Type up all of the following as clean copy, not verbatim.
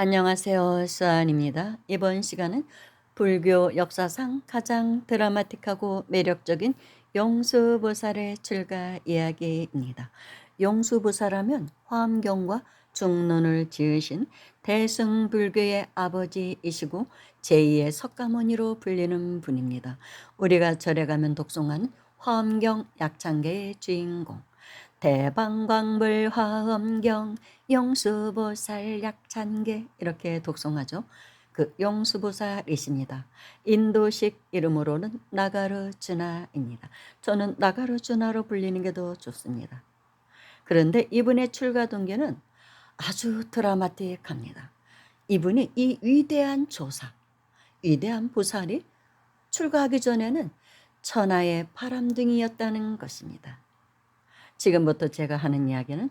안녕하세요. 수아입니다. 이번 시간은 불교 역사상 가장 드라마틱하고 매력적인 용수보살의 출가 이야기입니다. 용수보살하면 화엄경과 중론을 지으신 대승불교의 아버지이시고 제2의 석가모니로 불리는 분입니다. 우리가 절에 가면 독송하는 화엄경 약창계의 주인공. 대방광불 화엄경 용수보살 약찬계 이렇게 독송하죠. 그 용수보살이십니다. 인도식 이름으로는 나가르주나입니다. 저는 나가르주나로 불리는 게 더 좋습니다. 그런데 이분의 출가 동기는 아주 드라마틱합니다. 이분이 이 위대한 조사, 위대한 보살이 출가하기 전에는 천하의 바람둥이였다는 것입니다. 지금부터 제가 하는 이야기는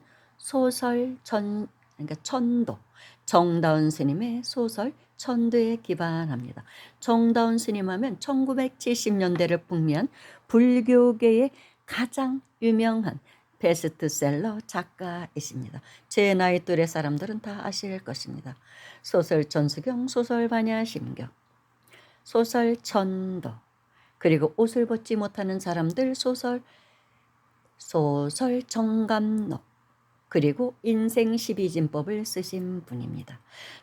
그러니까 천도, 정다운 스님의 소설 천도에 기반합니다. 정다운 스님 하면 1970년대를 풍미한 불교계의 가장 유명한 베스트셀러 작가이십니다. 제 나이 또래 사람들은 다 아실 것입니다. 소설 전수경, 소설 반야심경, 소설 천도, 그리고 옷을 벗지 못하는 사람들 소설 정감록, 그리고 인생 12진법을 쓰신 분입니다.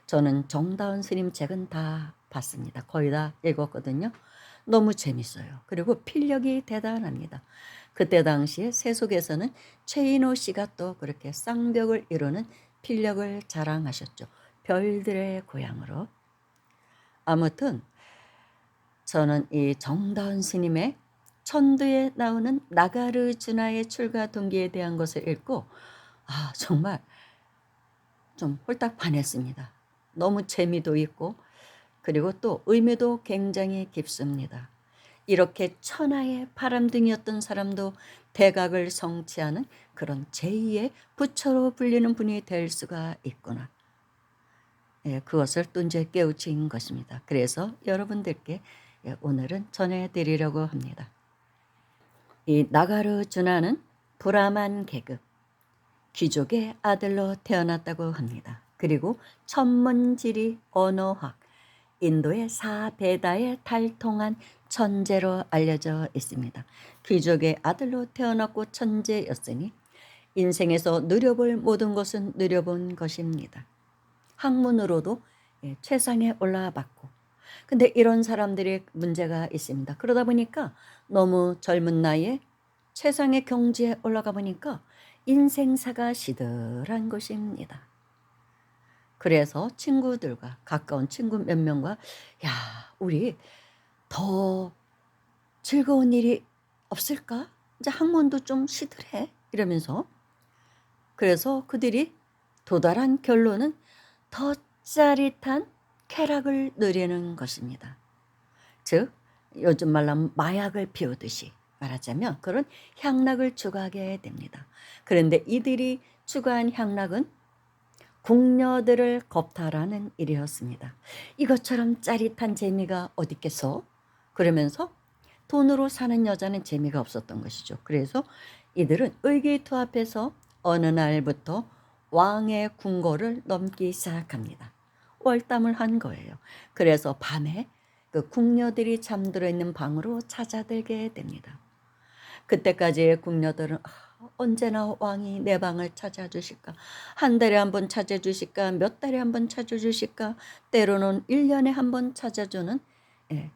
저는 정다운 스님 책은 다 봤습니다. 거의 다 읽었거든요. 너무 재밌어요. 그리고 필력이 대단합니다. 그때 당시에 세속에서는 최인호 씨가 또 그렇게 쌍벽을 이루는 필력을 자랑하셨죠. 별들의 고향으로. 아무튼 저는 이 정다운 스님의 천도에 나오는 나가르주나의 출가 동기에 대한 것을 읽고 정말 좀 홀딱 반했습니다. 너무 재미도 있고 그리고 또 의미도 굉장히 깊습니다. 이렇게 천하의 바람둥이였던 사람도 대각을 성취하는 그런 제2의 부처로 불리는 분이 될 수가 있구나. 예, 그것을 또 이제 깨우친 것입니다. 그래서 여러분들께 오늘은 전해드리려고 합니다. 이 나가르주나는 브라만 계급 귀족의 아들로 태어났다고 합니다. 그리고 천문지리, 언어학, 인도의 사베다에 탈통한 천재로 알려져 있습니다. 귀족의 아들로 태어났고 천재였으니 인생에서 누려볼 모든 것은 누려본 것입니다. 학문으로도 최상에 올라봤고, 근데 이런 사람들이 문제가 있습니다. 그러다 보니까 너무 젊은 나이에 최상의 경지에 올라가 보니까 인생사가 시들한 것입니다. 그래서 친구들과 가까운 친구 몇 명과 야, 우리 더 즐거운 일이 없을까? 이제 학문도 좀 시들해 이러면서, 그래서 그들이 도달한 결론은 더 짜릿한 쾌락을 누리는 것입니다. 즉 요즘 말로 마약을 피우듯이 말하자면 그런 향락을 추구하게 됩니다. 그런데 이들이 추구한 향락은 궁녀들을 겁탈하는 일이었습니다. 이것처럼 짜릿한 재미가 어디 있겠어? 그러면서 돈으로 사는 여자는 재미가 없었던 것이죠. 그래서 이들은 의기투합해서 어느 날부터 왕의 궁궐을 넘기 시작합니다. 월담을 한 거예요. 그래서 밤에 그 궁녀들이 잠들어 있는 방으로 찾아들게 됩니다. 그때까지의 궁녀들은 언제나 왕이 내 방을 찾아주실까? 한 달에 한 번 찾아주실까? 몇 달에 한 번 찾아주실까? 때로는 1년에 한 번 찾아주는 예,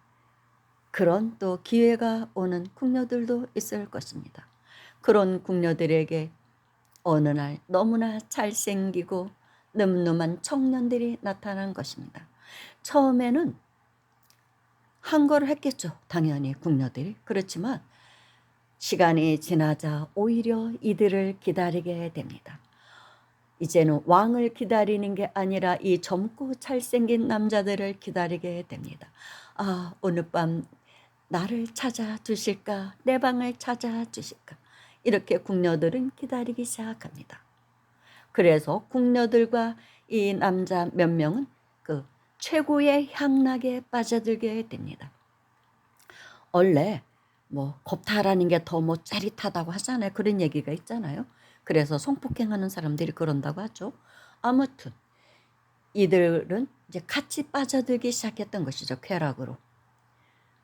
그런 또 기회가 오는 궁녀들도 있을 것입니다. 그런 궁녀들에게 어느 날 너무나 잘생기고 늠름한 청년들이 나타난 것입니다. 처음에는 항거를 했겠죠. 당연히 궁녀들이. 그렇지만 시간이 지나자 오히려 이들을 기다리게 됩니다. 이제는 왕을 기다리는 게 아니라 이 젊고 잘생긴 남자들을 기다리게 됩니다. 오늘 밤 나를 찾아주실까? 내 방을 찾아주실까? 이렇게 궁녀들은 기다리기 시작합니다. 그래서 궁녀들과 이 남자 몇 명은 그 최고의 향락에 빠져들게 됩니다. 원래 뭐 겁탈하는 게 더 뭐 짜릿하다고 하잖아요. 그런 얘기가 있잖아요. 그래서 성폭행하는 사람들이 그런다고 하죠. 아무튼 이들은 이제 같이 빠져들기 시작했던 것이죠. 쾌락으로.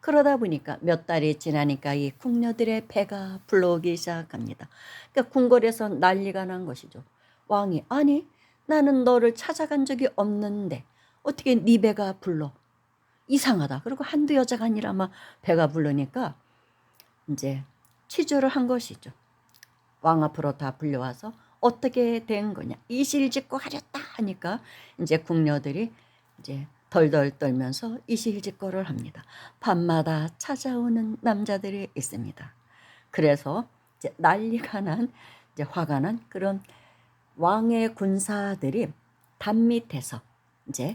그러다 보니까 몇 달이 지나니까 이 궁녀들의 배가 불러오기 시작합니다. 그러니까 궁궐에서 난리가 난 것이죠. 왕이 아니 나는 너를 찾아간 적이 없는데 어떻게 네 배가 불러? 이상하다. 그리고 한두 여자가 아니라 막 배가 부르니까 이제 취조를 한 것이죠. 왕 앞으로 다 불려와서 어떻게 된 거냐 이실직고 하렸다 하니까 이제 궁녀들이 이제 덜덜 떨면서 이실직고를 합니다. 밤마다 찾아오는 남자들이 있습니다. 그래서 이제 난리가 난 이제 화가 난 그런 왕의 군사들이 담 밑에서 이제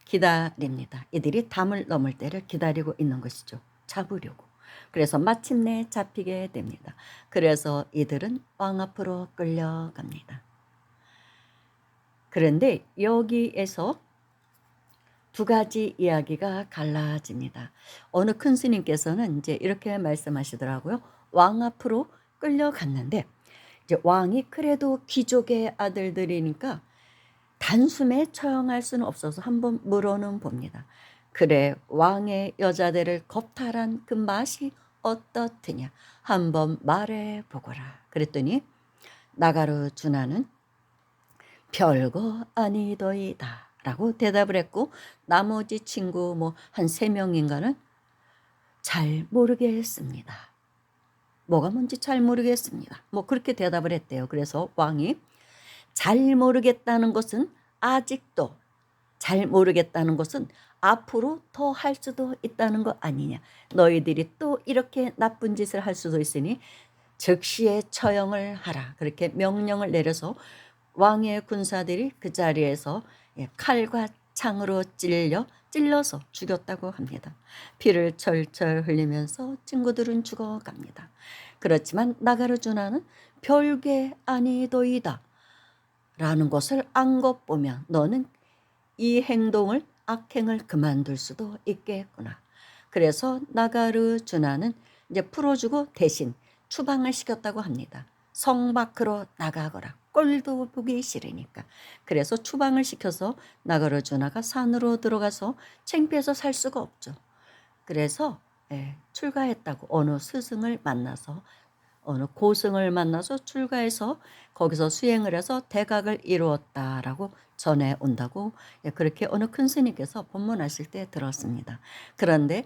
기다립니다. 이들이 담을 넘을 때를 기다리고 있는 것이죠. 잡으려고. 그래서 마침내 잡히게 됩니다. 그래서 이들은 왕 앞으로 끌려갑니다. 그런데 여기에서 두 가지 이야기가 갈라집니다. 어느 큰 스님께서는 이제 이렇게 말씀하시더라고요. 왕 앞으로 끌려갔는데 이제 왕이 그래도 귀족의 아들들이니까 단숨에 처형할 수는 없어서 한번 물어는 봅니다. 그래 왕의 여자들을 겁탈한 그 맛이 어떻느냐 한번 말해 보거라. 그랬더니 나가르주나는 별거 아니더이다 라고 대답을 했고 나머지 친구 뭐 한 3명인가는 잘 모르겠습니다. 뭐가 뭔지 잘 모르겠습니다. 뭐 그렇게 대답을 했대요. 그래서 왕이 잘 모르겠다는 것은 아직도 잘 모르겠다는 것은 앞으로 더 할 수도 있다는 거 아니냐. 너희들이 또 이렇게 나쁜 짓을 할 수도 있으니 즉시에 처형을 하라. 그렇게 명령을 내려서 왕의 군사들이 그 자리에서 칼과 창으로 찔러서 죽였다고 합니다. 피를 철철 흘리면서 친구들은 죽어갑니다. 그렇지만 나가르주나는 별게 아니도이다 라는 것을 안 것 보면 너는 이 행동을 악행을 그만둘 수도 있겠구나. 그래서 나가르주나는 이제 풀어주고 대신 추방을 시켰다고 합니다. 성 밖으로 나가거라. 꼴도 보기 싫으니까. 그래서 추방을 시켜서 나가르주나가 산으로 들어가서 창피해서 살 수가 없죠. 그래서 출가했다고 어느 스승을 만나서 어느 고승을 만나서 출가해서 거기서 수행을 해서 대각을 이루었다라고 전해온다고 그렇게 어느 큰 스님께서 법문하실 때 들었습니다. 그런데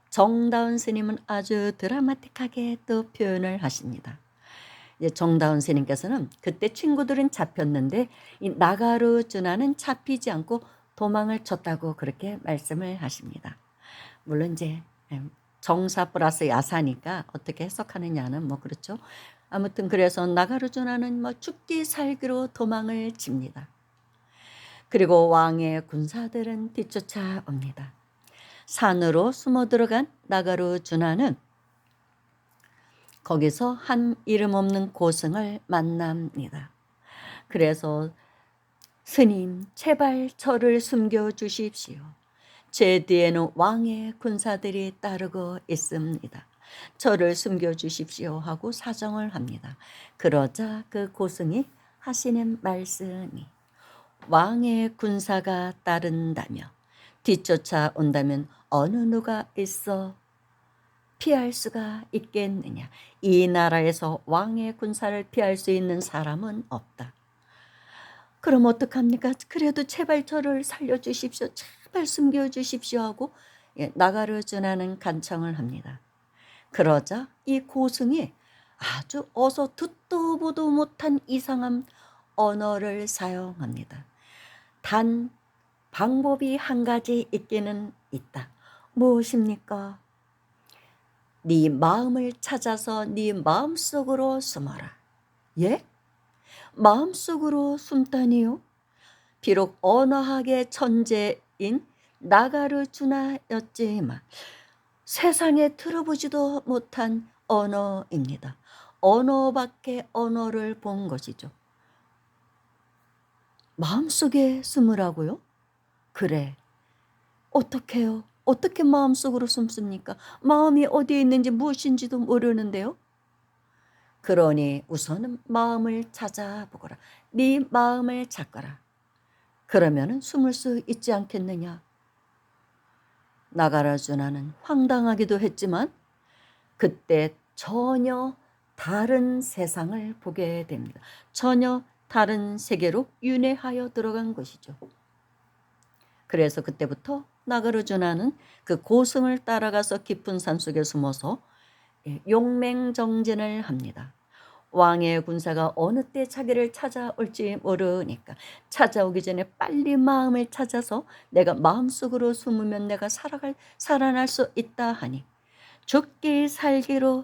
정다운 스님은 아주 드라마틱하게 또 표현을 하십니다. 이제 정다운 스님께서는 그때 친구들은 잡혔는데 이 나가르주나는 잡히지 않고 도망을 쳤다고 그렇게 말씀을 하십니다. 물론 이제 정사 플러스 야사니까 어떻게 해석하느냐는 뭐 그렇죠. 아무튼 그래서 나가르주나는 뭐 죽기 살기로 도망을 칩니다. 그리고 왕의 군사들은 뒤쫓아옵니다. 산으로 숨어 들어간 나가르주나는 거기서 한 이름 없는 고승을 만납니다. 그래서 스님 제발 저를 숨겨주십시오. 제 뒤에는 왕의 군사들이 따르고 있습니다. 저를 숨겨주십시오 하고 사정을 합니다. 그러자 그 고승이 하시는 말씀이 왕의 군사가 따른다며 뒤쫓아 온다면 어느 누가 있어 피할 수가 있겠느냐. 이 나라에서 왕의 군사를 피할 수 있는 사람은 없다. 그럼 어떡합니까? 그래도 제발 저를 살려주십시오. 제발 숨겨주십시오 하고 나가르주나는 간청을 합니다. 그러자 이 고승이 아주 어서 듣도 보도 못한 이상한 언어를 사용합니다. 단 방법이 한 가지 있기는 있다. 무엇입니까? 네 마음을 찾아서 네 마음속으로 숨어라. 예? 마음속으로 숨다니요? 비록 언어학의 천재인 나가르주나였지만 세상에 들어보지도 못한 언어입니다. 언어밖에 언어를 본 것이죠. 마음속에 숨으라고요? 그래. 어떻게요? 어떻게 마음속으로 숨습니까? 마음이 어디에 있는지 무엇인지도 모르는데요. 그러니 우선은 마음을 찾아보거라. 네 마음을 찾거라. 그러면은 숨을 수 있지 않겠느냐. 나가라주나는 황당하기도 했지만 그때 전혀 다른 세상을 보게 됩니다. 전혀 다른 세계로 윤회하여 들어간 것이죠. 그래서 그때부터 나가르주나는 그 고승을 따라가서 깊은 산속에 숨어서 용맹정진을 합니다. 왕의 군사가 어느 때 자기를 찾아올지 모르니까 찾아오기 전에 빨리 마음을 찾아서 내가 마음속으로 숨으면 내가 살아날 수 있다 하니 죽기 살기로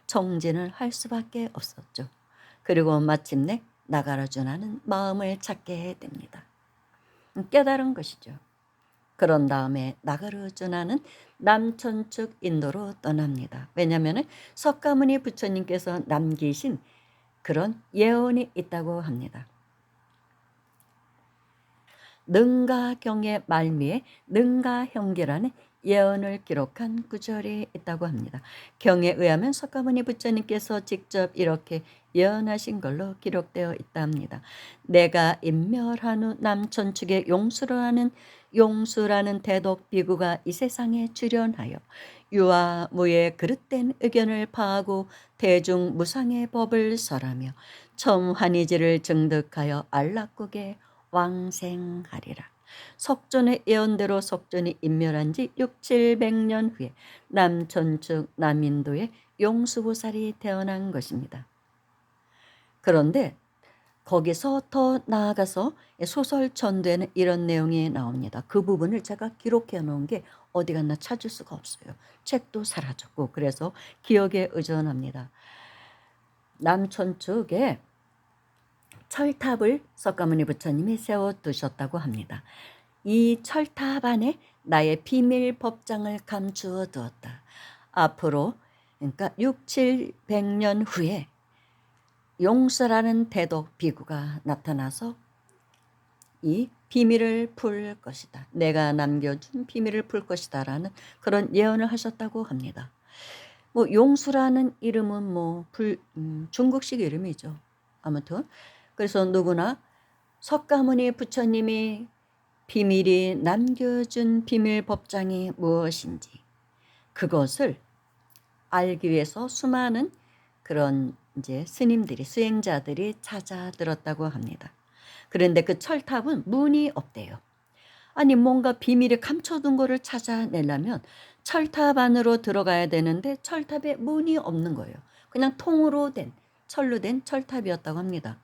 정진을 할 수밖에 없었죠. 그리고 마침내 나가라주나는 마음을 찾게 됩니다. 깨달은 것이죠. 그런 다음에 나가르주나는 남천측 인도로 떠납니다. 왜냐하면 석가모니 부처님께서 남기신 그런 예언이 있다고 합니다. 능가경의 말미에 능가형기라는 예언을 기록한 구절이 있다고 합니다. 경에 의하면 석가모니 부처님께서 직접 이렇게 예언하신 걸로 기록되어 있다 합니다. 내가 인멸한 후 남천축의 용수라는 대독 비구가 이 세상에 출현하여 유아 무의 그릇된 의견을 파하고 대중 무상의 법을 설하며 첨환이지를 증득하여 안락국에 왕생하리라. 석존의 예언대로 석존이 인멸한 지 6,700년 후에 남천축 남인도에 용수보살이 태어난 것입니다. 그런데 거기서 더 나아가서 소설전도에는 이런 내용이 나옵니다. 그 부분을 제가 기록해 놓은 게 어디 갔나 찾을 수가 없어요. 책도 사라졌고 그래서 기억에 의존합니다. 남천축에 철탑을 석가모니 부처님이 세워두셨다고 합니다. 이 철탑 안에 나의 비밀 법장을 감추어 두었다. 앞으로 그러니까 6,700년 후에 용수라는 대독 비구가 나타나서 이 비밀을 풀 것이다. 내가 남겨준 비밀을 풀 것이다 라는 그런 예언을 하셨다고 합니다. 뭐 용수라는 이름은 뭐 중국식 이름이죠. 아무튼 그래서 누구나 석가모니 부처님이 비밀이 남겨준 비밀 법장이 무엇인지 그것을 알기 위해서 수많은 그런 이제 스님들이 수행자들이 찾아들었다고 합니다. 그런데 그 철탑은 문이 없대요. 아니 뭔가 비밀을 감춰둔 거를 찾아내려면 철탑 안으로 들어가야 되는데 철탑에 문이 없는 거예요. 그냥 통으로 된 철로 된 철탑이었다고 합니다.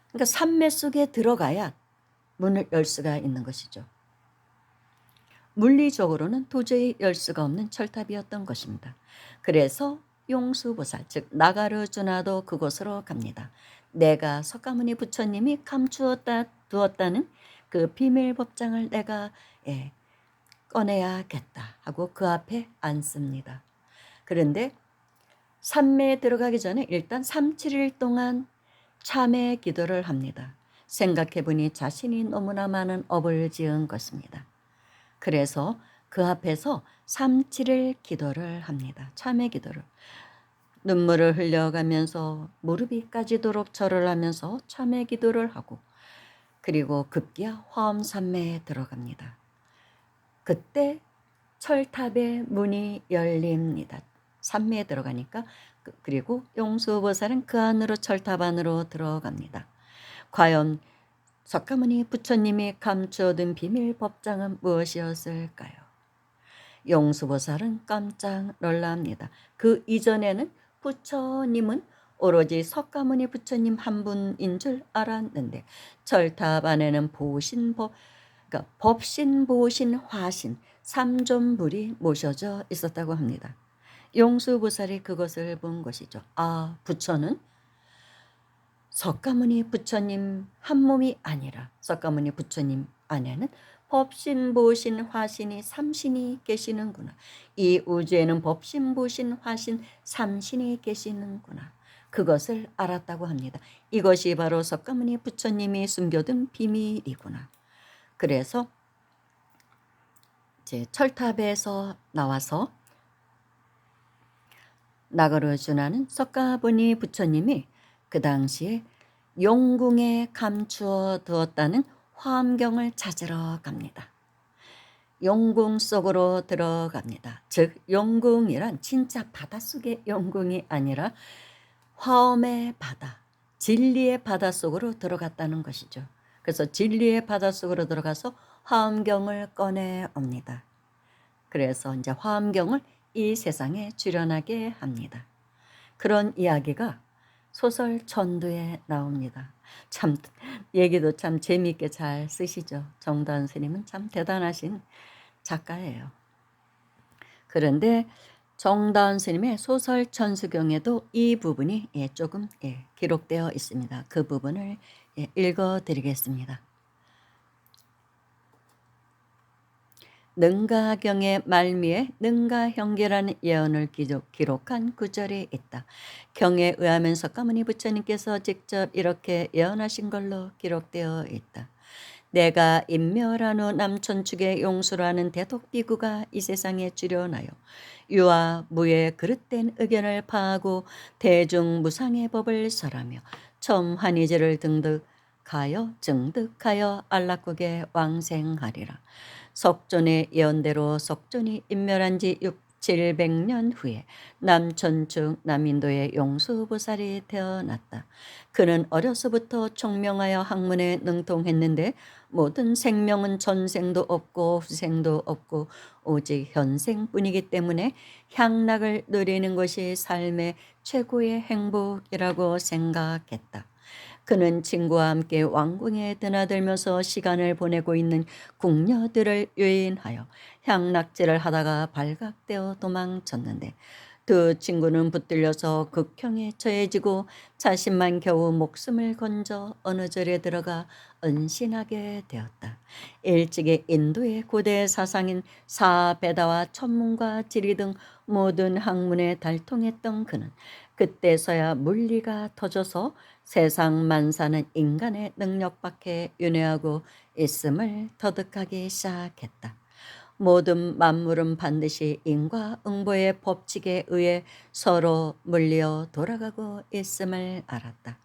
그러니까 산매 속에 들어가야 문을 열 수가 있는 것이죠. 물리적으로는 도저히 열 수가 없는 철탑이었던 것입니다. 그래서 용수보살 즉 나가르주나도 그곳으로 갑니다. 내가 석가모니 부처님이 두었다는 그 비밀 법장을 내가 꺼내야겠다 하고 그 앞에 앉습니다. 그런데 산매에 들어가기 전에 일단 3-7일 동안 참회 기도를 합니다. 생각해보니 자신이 너무나 많은 업을 지은 것입니다. 그래서 그 앞에서 3-7일 기도를 합니다. 참회 기도를. 눈물을 흘려가면서 무릎이 까지도록 절을 하면서 참회 기도를 하고 그리고 급기야 화엄산매에 들어갑니다. 그때 철탑의 문이 열립니다. 산매에 들어가니까 그리고 용수보살은 그 안으로 철탑 안으로 들어갑니다. 과연 석가모니 부처님이 감추어둔 비밀 법장은 무엇이었을까요? 용수보살은 깜짝 놀랍니다. 그 이전에는 부처님은 오로지 석가모니 부처님 한 분인 줄 알았는데 철탑 안에는 그러니까 법신, 보신, 화신 3존불이 모셔져 있었다고 합니다. 용수보살이 그것을 본 것이죠. 아, 부처는 석가모니 부처님 한 몸이 아니라 석가모니 부처님 안에는 법신, 보신, 화신이 3신이 계시는구나. 이 우주에는 법신, 보신, 화신 3신이 계시는구나. 그것을 알았다고 합니다. 이것이 바로 석가모니 부처님이 숨겨둔 비밀이구나. 그래서 이제 철탑에서 나와서 나가르주나는 석가모니 부처님이 그 당시에 용궁에 감추어 두었다는 화엄경을 찾으러 갑니다. 용궁 속으로 들어갑니다. 즉 용궁이란 진짜 바닷속의 용궁이 아니라 화엄의 바다, 진리의 바다 속으로 들어갔다는 것이죠. 그래서 진리의 바다 속으로 들어가서 화엄경을 꺼내옵니다. 그래서 이제 화엄경을 이 세상에 출현하게 합니다. 그런 이야기가 소설 천두에 나옵니다. 참 얘기도 참 재미있게 잘 쓰시죠. 정다은 스님은 참 대단하신 작가예요. 그런데 정다은 스님의 소설 천수경에도 이 부분이 조금 기록되어 있습니다. 그 부분을 읽어 드리겠습니다. 능가경의 말미에 능가형계라는 예언을 기록한 구절이 있다. 경에 의하면 석가모니 부처님께서 직접 이렇게 예언하신 걸로 기록되어 있다. 내가 인멸한 후 남천축의 용수라는 대독비구가 이 세상에 출현하여 유아 무의 그릇된 의견을 파하고 대중무상의 법을 설하며 처음 환희제를 등득하여 증득하여 안락국에 왕생하리라. 석존의 예언대로 석존이 인멸한 지 700년 후에 남천축 남인도의 용수보살이 태어났다. 그는 어려서부터 총명하여 학문에 능통했는데 모든 생명은 전생도 없고 후생도 없고 오직 현생뿐이기 때문에 향락을 누리는 것이 삶의 최고의 행복이라고 생각했다. 그는 친구와 함께 왕궁에 드나들면서 시간을 보내고 있는 궁녀들을 유인하여 향락질을 하다가 발각되어 도망쳤는데 두 친구는 붙들려서 극형에 처해지고 자신만 겨우 목숨을 건져 어느 절에 들어가 은신하게 되었다. 일찍이 인도의 고대 사상인 사베다와 천문과 지리 등 모든 학문에 달통했던 그는 그때서야 물리가 터져서 세상 만사는 인간의 능력밖에 윤회하고 있음을 터득하기 시작했다. 모든 만물은 반드시 인과응보의 법칙에 의해 서로 물려 돌아가고 있음을 알았다.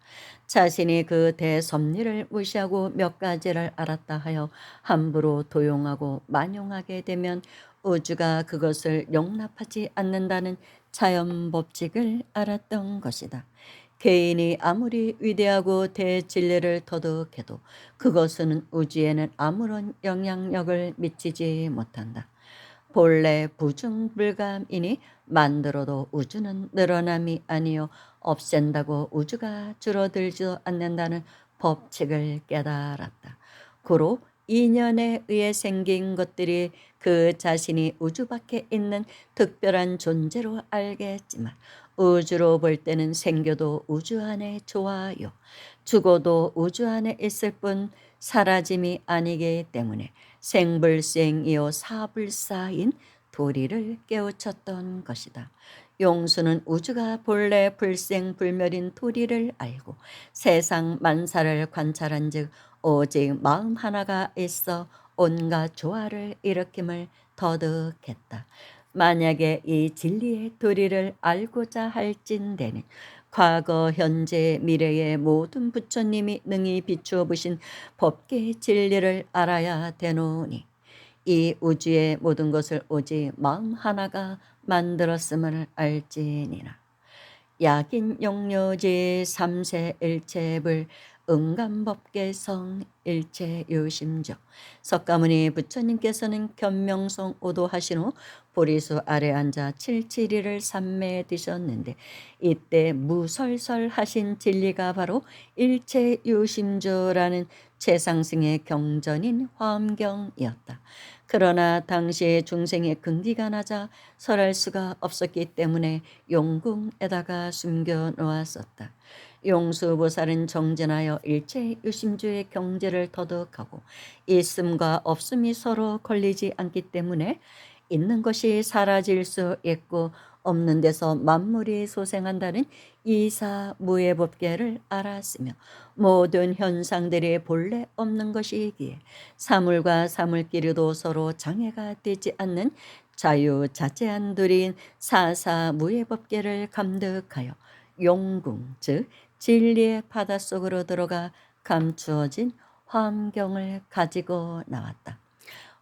자신이 그 대섭리를 무시하고 몇 가지를 알았다 하여 함부로 도용하고 만용하게 되면 우주가 그것을 용납하지 않는다는 자연법칙을 알았던 것이다. 개인이 아무리 위대하고 대진리를 터득해도 그것은 우주에는 아무런 영향력을 미치지 못한다. 본래 부중불감이니 만들어도 우주는 늘어남이 아니요 없앤다고 우주가 줄어들지도 않는다는 법칙을 깨달았다. 고로 인연에 의해 생긴 것들이 그 자신이 우주 밖에 있는 특별한 존재로 알겠지만 우주로 볼 때는 생겨도 우주 안에 좋아요. 죽어도 우주 안에 있을 뿐 사라짐이 아니기 때문에 생불생이요 사불사인 도리를 깨우쳤던 것이다. 용수는 우주가 본래 불생불멸인 도리를 알고 세상 만사를 관찰한 즉 오직 마음 하나가 있어 온갖 조화를 일으킴을 터득했다. 만약에 이 진리의 도리를 알고자 할진대는 과거, 현재, 미래의 모든 부처님이 능히 비추어 보신 법계의 진리를 알아야 되노니 이 우주의 모든 것을 오직 마음 하나가 만들었음을 알지니라. 약인 용료지 삼세 일체불 응감법계성 일체유심적. 석가모니 부처님께서는 견명성 오도하신 후 보리수 아래 앉아 칠칠이를 삼매 드셨는데 이때 무설설하신 진리가 바로 일체유심조라는 최상승의 경전인 화엄경이었다. 그러나 당시에 중생의 근기가 낮아 설할 수가 없었기 때문에 용궁에다가 숨겨 놓았었다. 용수보살은 정진하여 일체유심주의 경제를 터득하고 있음과 없음이 서로 걸리지 않기 때문에 있는 것이 사라질 수 있고 없는 데서 만물이 소생한다는 이사무의 법계를 알았으며 모든 현상들이 본래 없는 것이기에 사물과 사물끼리도 서로 장애가 되지 않는 자유자재한 도리인 사사무의 법계를 감득하여 용궁 즉 진리의 바닷속으로 들어가 감추어진 화엄경을 가지고 나왔다.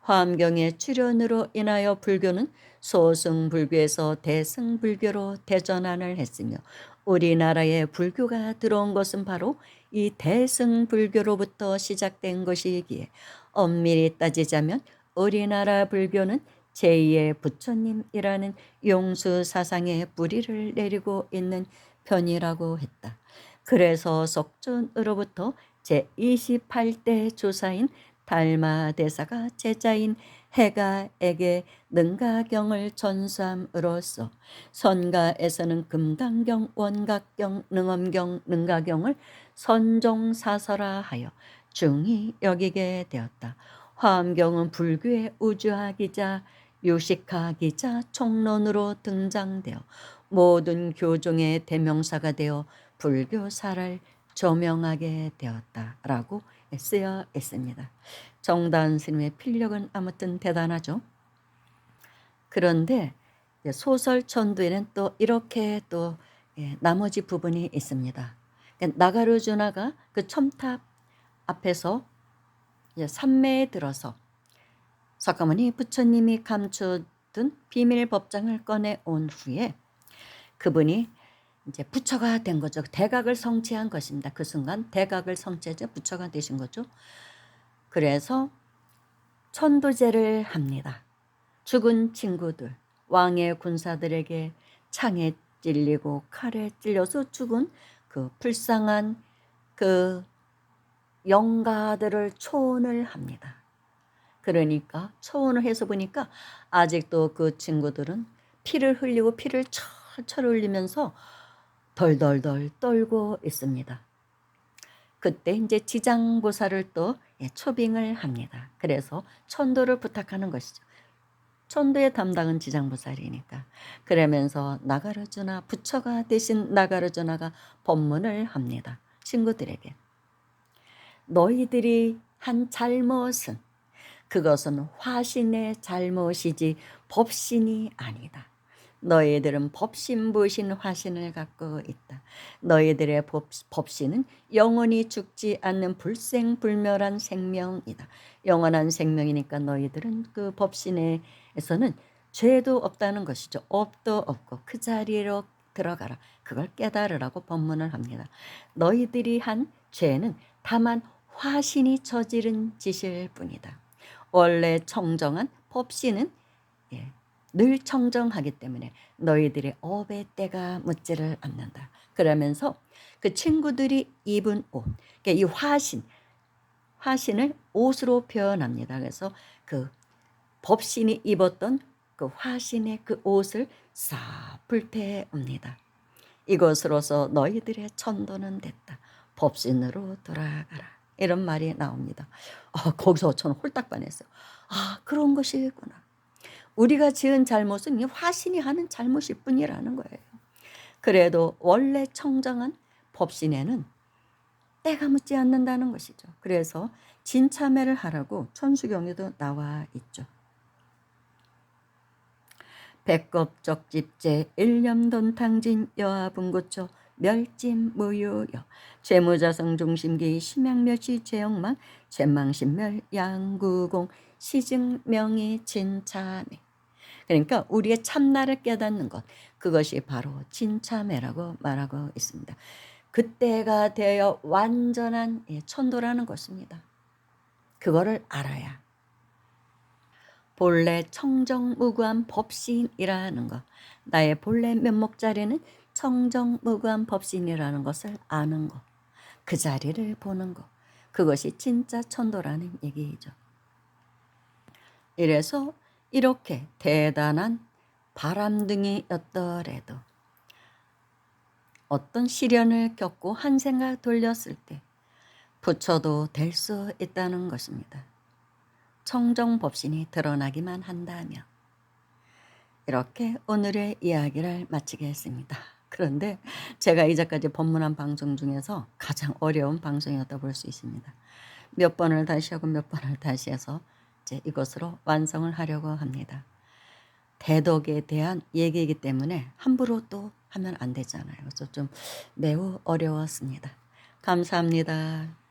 화엄경의 출현으로 인하여 불교는 소승불교에서 대승불교로 대전환을 했으며 우리나라에 불교가 들어온 것은 바로 이 대승불교로부터 시작된 것이기에 엄밀히 따지자면 우리나라 불교는 제2의 부처님이라는 용수 사상의 뿌리를 내리고 있는 편이라고 했다. 그래서 석존으로부터 제28대 조사인 달마대사가 제자인 해가에게 능가경을 전수함으로써 선가에서는 금강경, 원각경, 능엄경, 능가경을 선종사설화하여 중히 여기게 되었다. 화엄경은 불교의 우주학이자 요식학이자 총론으로 등장되어 모든 교종의 대명사가 되어 불교사를 조명하게 되었다라고 쓰여 있습니다. 정다은 스님의 필력은 아무튼 대단하죠. 그런데 소설 천도에는 또 이렇게 또 나머지 부분이 있습니다. 나가르주나가 그 첨탑 앞에서 삼매에 들어서 석가모니 부처님이 감춰둔 비밀 법장을 꺼내온 후에 그분이 이제 부처가 된 거죠. 대각을 성취한 것입니다. 그 순간 대각을 성취해서 부처가 되신 거죠. 그래서 천도제를 합니다. 죽은 친구들, 왕의 군사들에게 창에 찔리고 칼에 찔려서 죽은 그 불쌍한 그 영가들을 초원을 합니다. 그러니까 초원을 해서 보니까 아직도 그 친구들은 피를 흘리고 피를 철철 흘리면서 덜덜덜 떨고 있습니다. 그때 이제 지장보살을 또 초빙을 합니다. 그래서 천도를 부탁하는 것이죠. 천도의 담당은 지장보살이니까. 그러면서 나가르주나 부처가 대신 나가르주나가 법문을 합니다. 친구들에게. 너희들이 한 잘못은 그것은 화신의 잘못이지 법신이 아니다. 너희들은 법신부신 화신을 갖고 있다. 너희들의 법신은 영원히 죽지 않는 불생불멸한 생명이다. 영원한 생명이니까 너희들은 그 법신에서는 죄도 없다는 것이죠. 업도 없고 그 자리로 들어가라. 그걸 깨달으라고 법문을 합니다. 너희들이 한 죄는 다만 화신이 저지른 짓일 뿐이다. 원래 청정한 법신은 늘 청정하기 때문에 너희들의 업의 때가 묻지를 않는다. 그러면서 그 친구들이 입은 옷, 그러니까 이 화신을 옷으로 표현합니다. 그래서 그 법신이 입었던 그 화신의 그 옷을 싹 불태웁니다. 이것으로서 너희들의 천도는 됐다. 법신으로 돌아가라. 이런 말이 나옵니다. 거기서 저는 홀딱 반했어요. 그런 것이구나. 우리가 지은 잘못은 이 화신이 하는 잘못일 뿐이라는 거예요. 그래도 원래 청정한 법신에는 때가 묻지 않는다는 것이죠. 그래서 진참회를 하라고 천수경에도 나와 있죠. 백겁적집제 일념돈탕진 여하분고처 멸진무유여 죄무자성중심기 심양멸시 죄영망 죄망신멸 양구공 시증명의 진참회. 그러니까 우리의 참나를 깨닫는 것, 그것이 바로 진참회라고 말하고 있습니다. 그때가 되어 완전한 천도라는 것입니다. 그거를 알아야 본래 청정무구한 법신이라는 것, 나의 본래 면목자리는 청정무구한 법신이라는 것을 아는 것, 그 자리를 보는 것, 그것이 진짜 천도라는 얘기죠. 이래서 이렇게 대단한 바람둥이였더라도 어떤 시련을 겪고 한 생각 돌렸을 때 부처도 될 수 있다는 것입니다. 청정법신이 드러나기만 한다면. 이렇게 오늘의 이야기를 마치겠습니다. 그런데 제가 이제까지 법문한 방송 중에서 가장 어려운 방송이었다 볼 수 있습니다. 몇 번을 다시 하고 몇 번을 다시 해서 이제 이것으로 완성을 하려고 합니다. 대덕에 대한 얘기이기 때문에 함부로 또 하면 안 되잖아요. 그래서 좀 매우 어려웠습니다. 감사합니다.